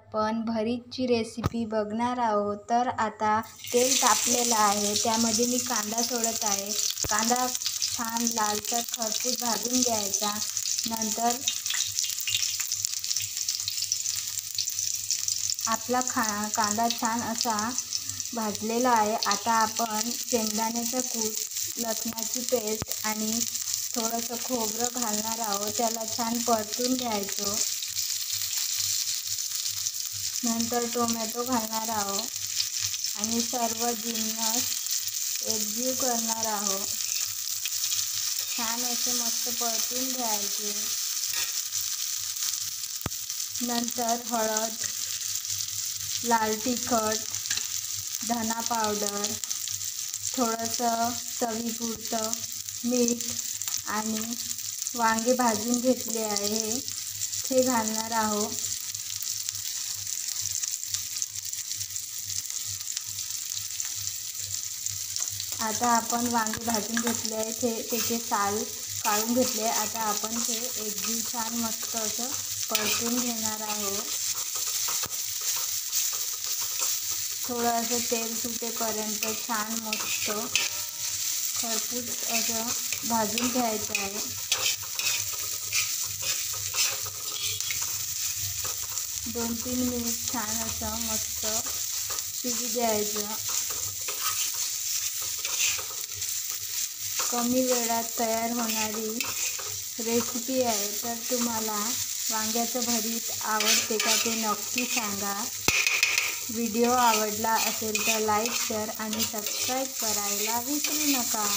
आपण भरीतची रेसिपी बघणार आहोत। तर आता तेल तापलेलं आहे, त्यामध्ये मी कांदा सोडत आहे। कांदा छान लालसर खरपूस भाजून घ्यायचा। नंतर आपला कांदा छान असा भाजलेला आहे। आता आपण शेंगदाण्याचं कूट, लसणाची पेस्ट आणि थोडंसं खोबरं घालणार आहोत। त्याला छान परतून घ्यायचं। नंतर टोमॅटो घालणार आहोत आणि सर्व जिन्नस एकजीव करणार आहोत। छान असे मस्त परतून घ्यायचे। नंतर हळद, लाल तिखट, धना पावडर, थोडंसं चवीपुरतं मीठ आणि वांगे भाजून घेतले आहे ते घालणार आहोत। आता आपण वांगे भाजून घेतले आहे, त्याचे साल काढून घेतले। आता आपण ते एकजीव छान मस्त असं परतून घेणार आहोत। थोडं असं तेल सुटेपर्यंत छान मस्त खरपूस असं भाजून घ्यायचं आहे। 2-3 मिनिट छान असं मस्त शिजू द्यायचं। कमी वेळात तयार होणारी रेसिपी आहे। तर तुम्हाला वांग्याचं भरीत आवडते का ते नक्की सांगा। व्हिडिओ आवडला असेल तर लाईक, शेअर आणि सबस्क्राईब करायला विसरू नका।